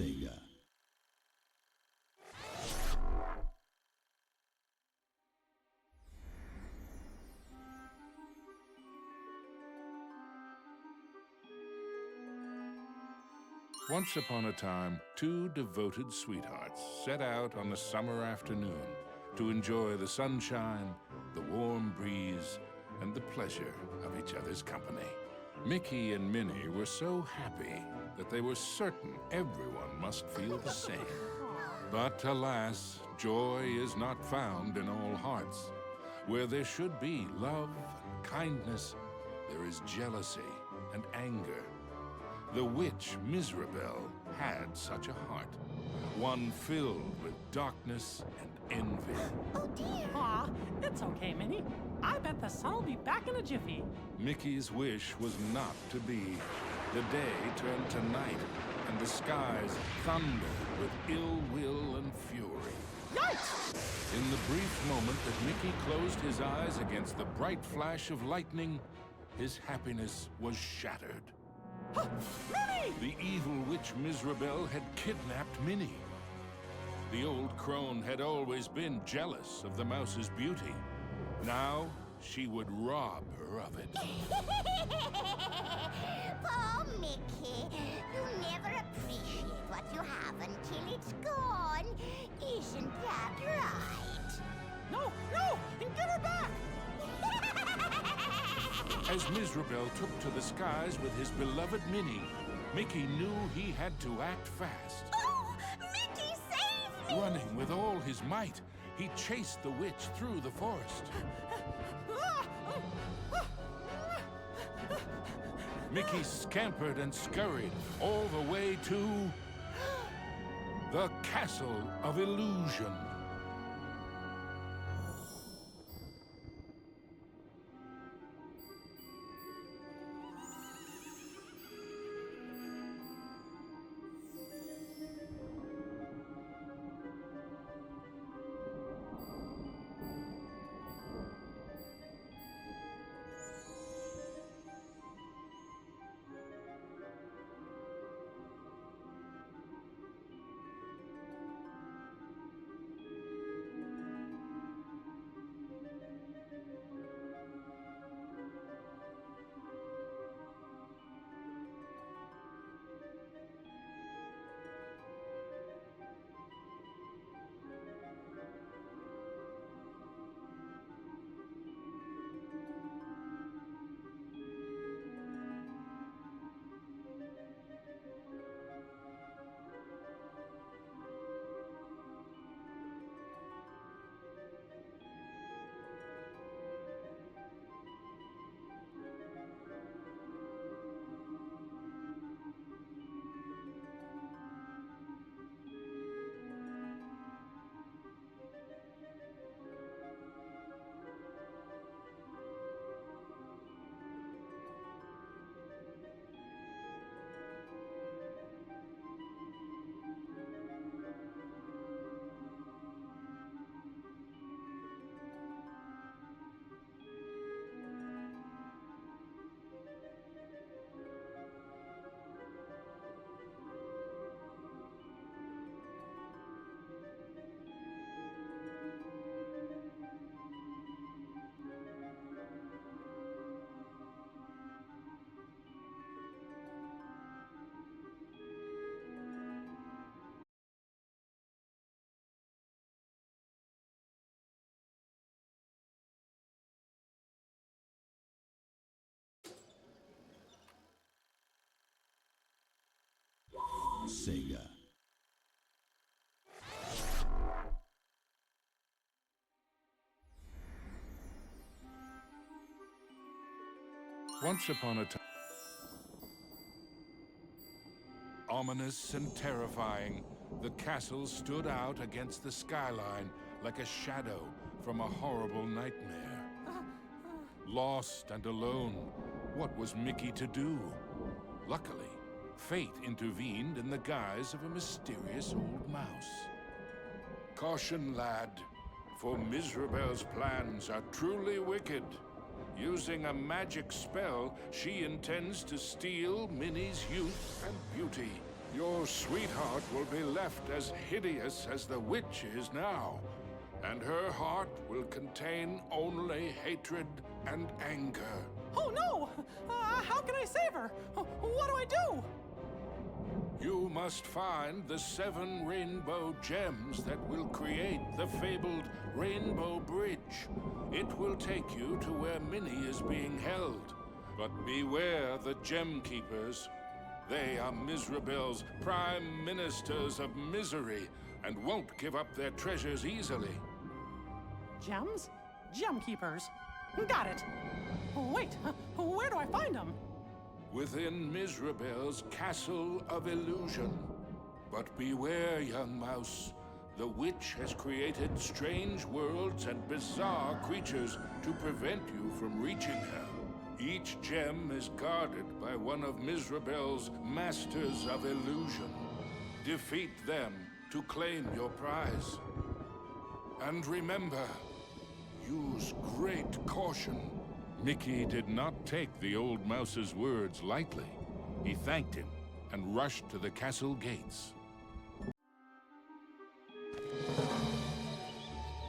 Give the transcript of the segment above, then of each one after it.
Sega. Once upon a time, two devoted sweethearts set out on a summer afternoon to enjoy the sunshine, the warm breeze, and the pleasure of each other's company. Mickey and Minnie were so happy that they were certain everyone must feel the same. But alas, joy is not found in all hearts. Where there should be love and kindness, there is jealousy and anger. The witch Miserabel had such a heart, one filled with darkness and envy. Oh dear! Aw, it's okay, Minnie. I bet the sun will be back in a jiffy. Mickey's wish was not to be. The day turned to night, and the skies thundered with ill will and fury. Yikes! In the brief moment that Mickey closed his eyes against the bright flash of lightning, his happiness was shattered. Minnie! The evil witch Miserabel had kidnapped Minnie. The old crone had always been jealous of the mouse's beauty. Now, she would rob her of it. Poor Mickey. You never appreciate what you have until it's gone. Isn't that right? No! Give her back! As Miserabel took to the skies with his beloved Minnie, Mickey knew he had to act fast. Oh! Mickey, save me! Running with all his might, he chased the witch through the forest. Mickey scampered and scurried all the way to the Castle of Illusion. Sega. Once upon a time, ominous and terrifying, the castle stood out against the skyline like a shadow from a horrible nightmare. Lost and alone, what was Mickey to do? Luckily, fate intervened in the guise of a mysterious old mouse. Caution, lad, for Miserabel's plans are truly wicked. Using a magic spell, she intends to steal Minnie's youth and beauty. Your sweetheart will be left as hideous as the witch is now, and her heart will contain only hatred and anger. Oh no! How can I save her? What do I do? You must find the 7 rainbow gems that will create the fabled Rainbow Bridge. It will take you to where Minnie is being held. But beware the Gem Keepers. They are Miserabel's prime ministers of misery and won't give up their treasures easily. Gems? Gem keepers. Got it. Wait, where do I find them? Within Miserabel's Castle of Illusion. But beware, young mouse. The witch has created strange worlds and bizarre creatures to prevent you from reaching her. Each gem is guarded by one of Miserabel's Masters of Illusion. Defeat them to claim your prize. And remember, use great caution. Mickey did not take the old mouse's words lightly. He thanked him and rushed to the castle gates.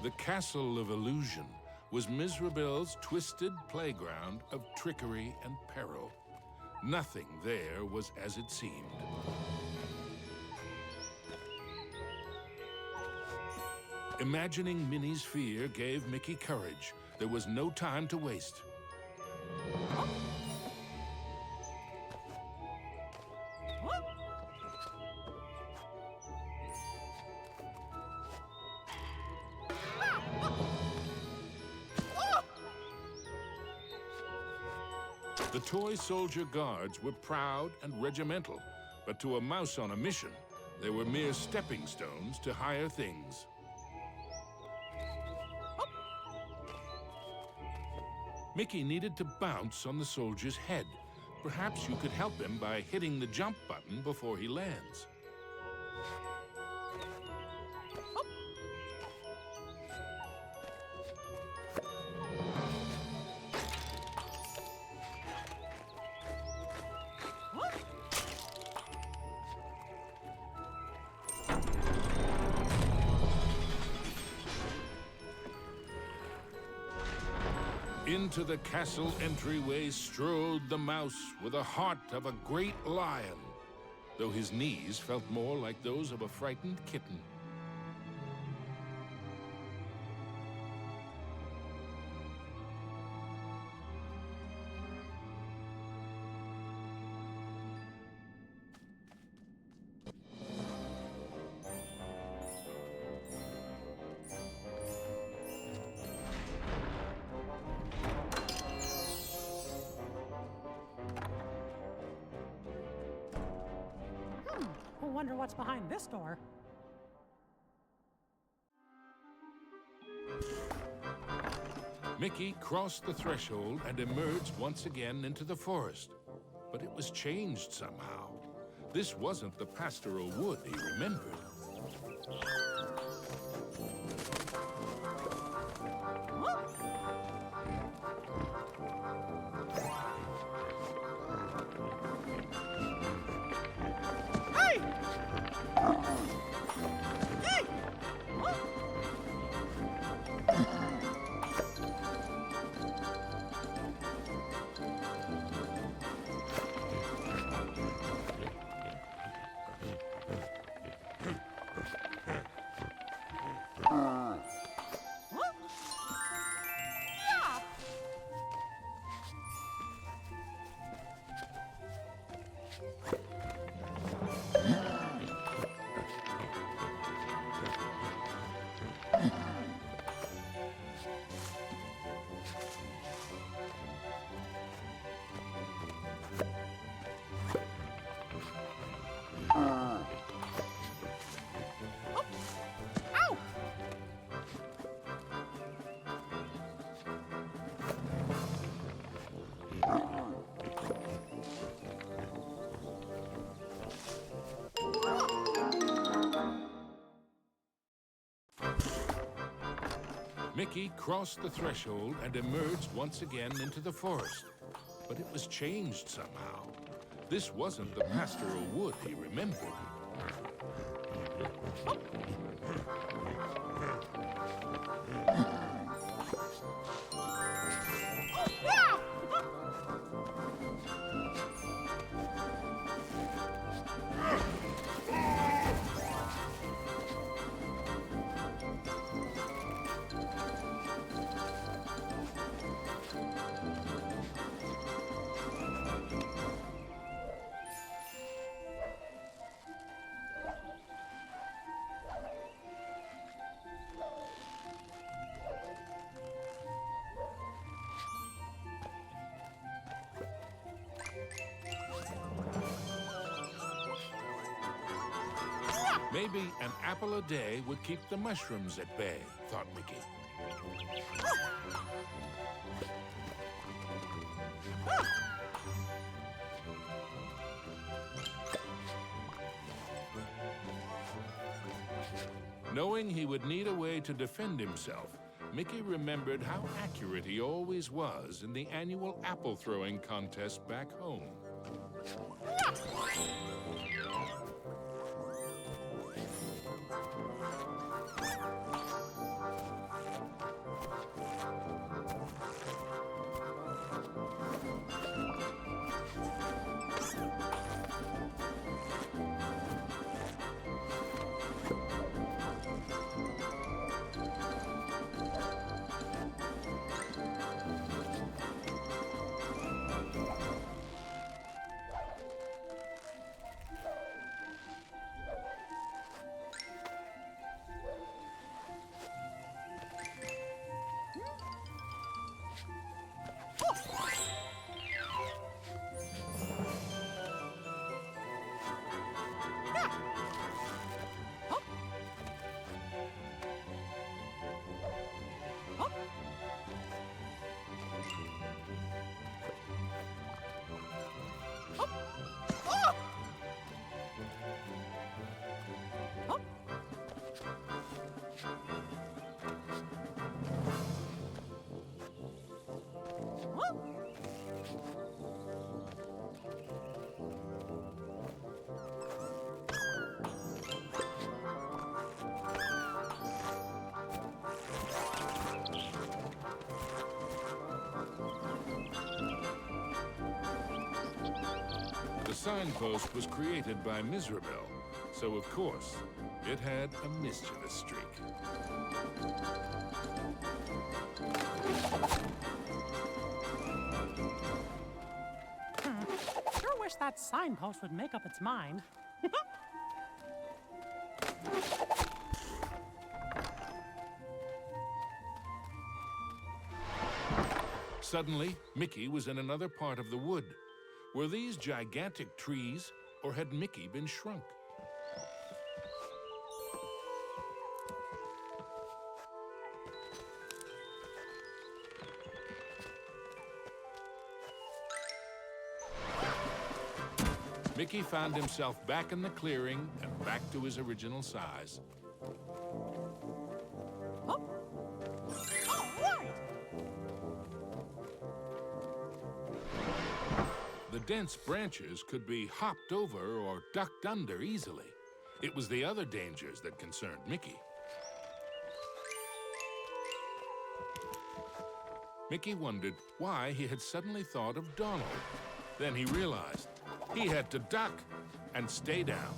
The Castle of Illusion was Miserabel's twisted playground of trickery and peril. Nothing there was as it seemed. Imagining Minnie's fear gave Mickey courage. There was no time to waste. The toy soldier guards were proud and regimental, but to a mouse on a mission, they were mere stepping stones to higher things. Mickey needed to bounce on the soldier's head. Perhaps you could help him by hitting the jump button before he lands. Into the castle entryway strode the mouse with the heart of a great lion, though his knees felt more like those of a frightened kitten. Wonder what's behind this door. Mickey crossed the threshold and emerged once again into the forest. But it was changed somehow. This wasn't the pastoral wood he remembered. Mickey crossed the threshold and emerged once again into the forest. But it was changed somehow. This wasn't the pastoral wood he remembered. Maybe an apple a day would keep the mushrooms at bay, thought Mickey. Knowing he would need a way to defend himself, Mickey remembered how accurate he always was in the annual apple throwing contest back home. The signpost was created by Miserable, so of course, it had a mischievous streak. Sure wish that signpost would make up its mind. Suddenly, Mickey was in another part of the wood. Were these gigantic trees, or had Mickey been shrunk? Mickey found himself back in the clearing and back to his original size. All right. The dense branches could be hopped over or ducked under easily. It was the other dangers that concerned Mickey. Mickey wondered why he had suddenly thought of Donald. Then he realized he had to duck and stay down.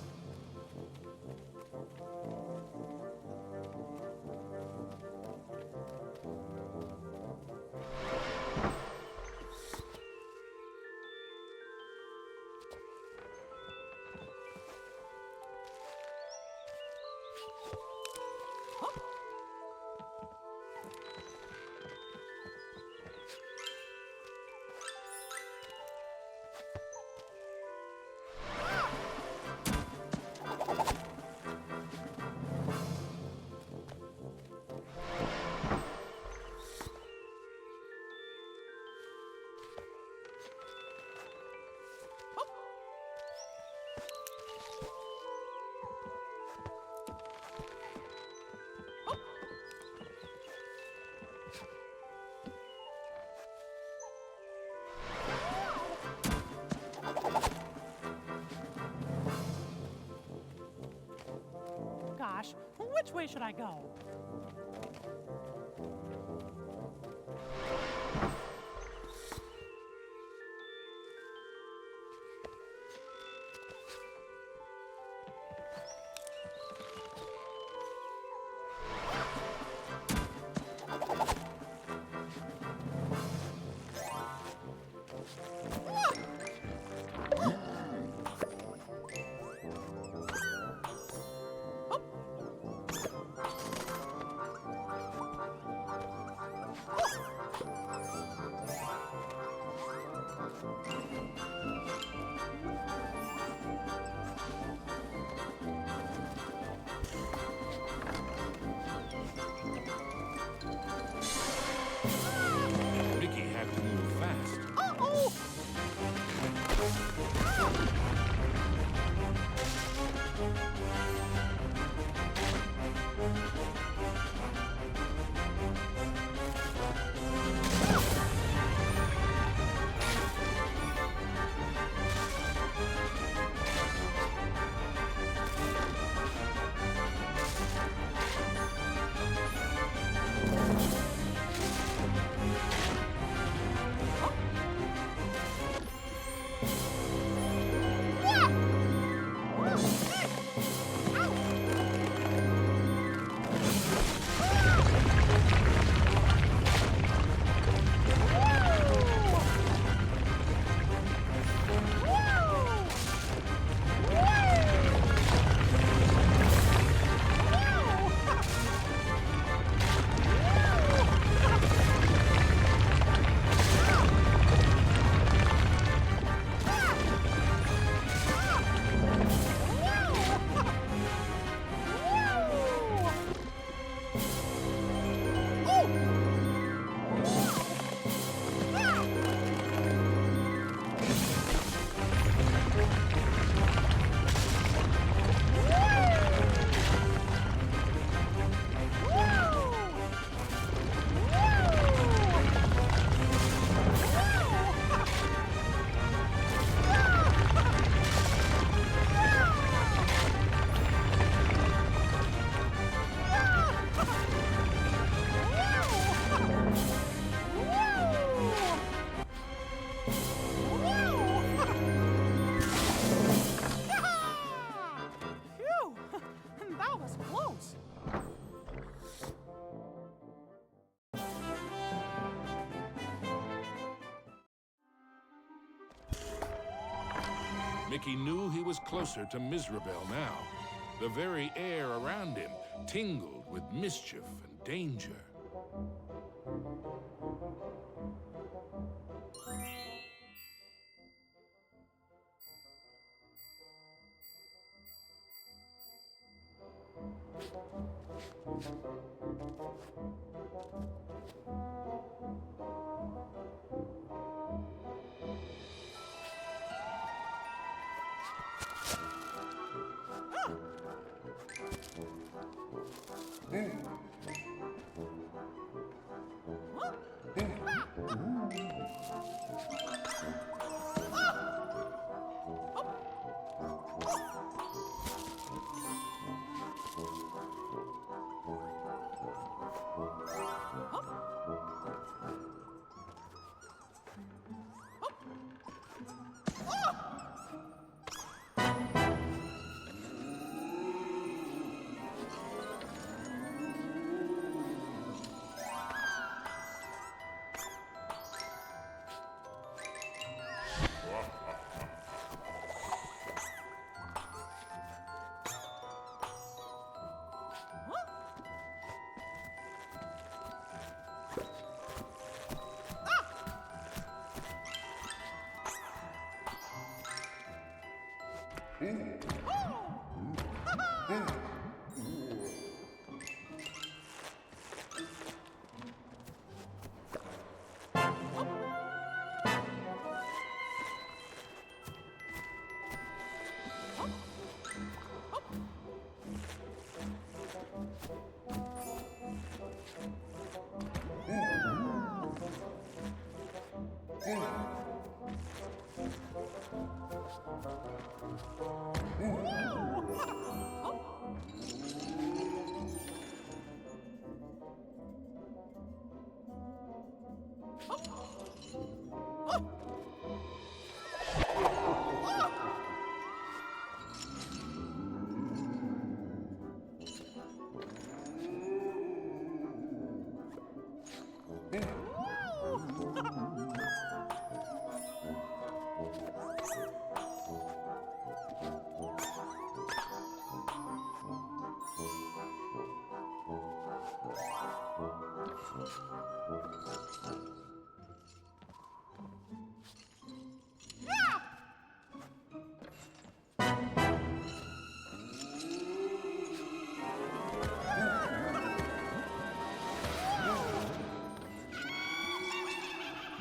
Which way should I go? Mickey had to move fast. Uh-oh! Phew! That was close. Mickey knew he was closer to Mizrabel now. The very air around him tingled with mischief and danger.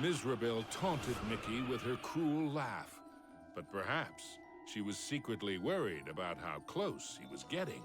Mizrabel taunted Mickey with her cruel laugh, but perhaps she was secretly worried about how close he was getting.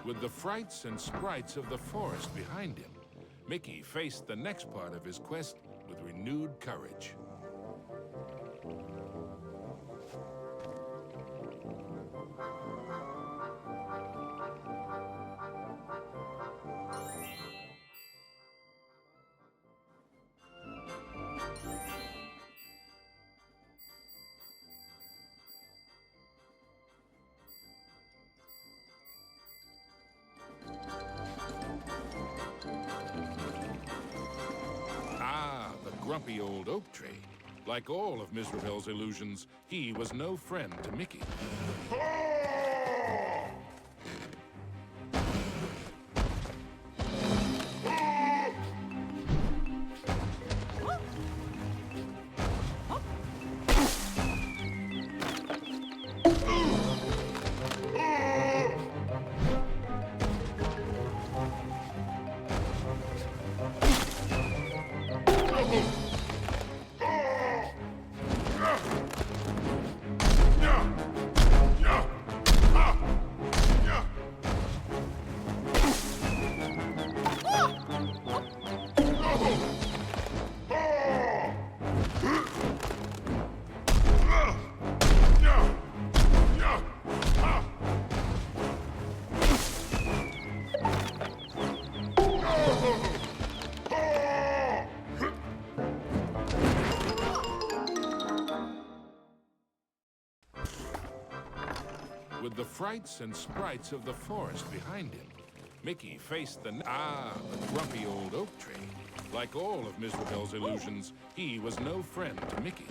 With the frights and sprites of the forest behind him, Mickey faced the next part of his quest with renewed courage. Grumpy old oak tree. Like all of Mizrabel's illusions, he was no friend to Mickey. With the frights and sprites of the forest behind him, Mickey faced the grumpy old oak tree. Like all of Mizrabel's illusions, he was no friend to Mickey.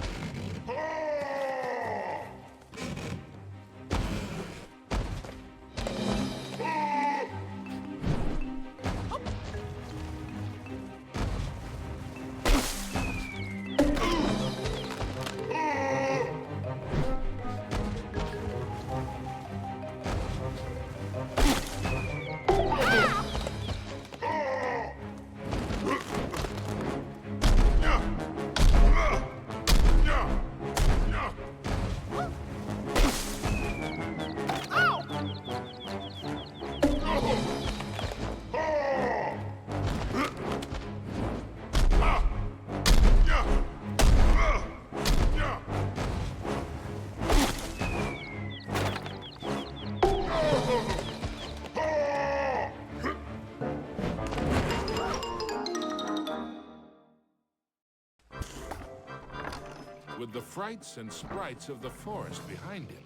with the frights and sprites of the forest behind him.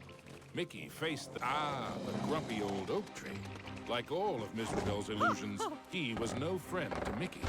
Mickey faced the grumpy old oak tree. Like all of Mizrabel's illusions, he was no friend to Mickey.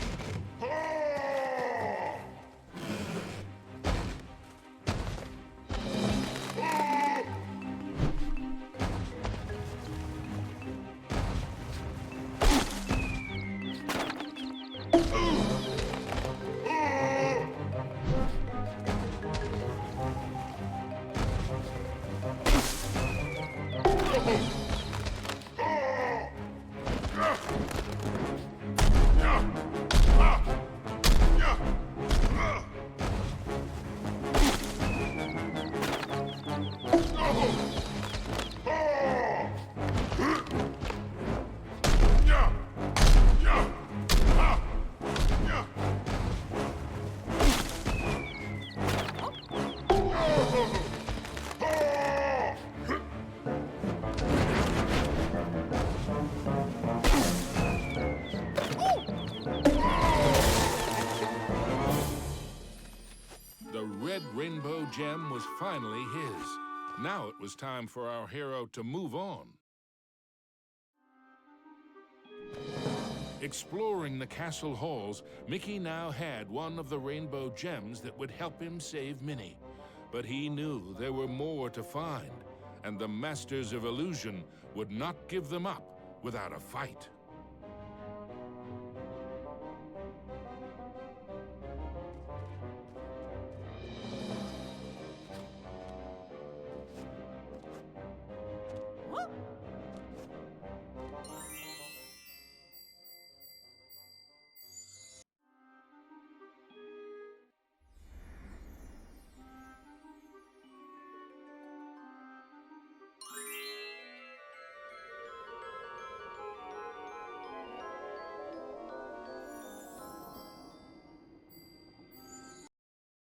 The red rainbow gem was finally his. Now it was time for our hero to move on. Exploring the castle halls, Mickey now had one of the rainbow gems that would help him save Minnie. But he knew there were more to find, and the Masters of Illusion would not give them up without a fight.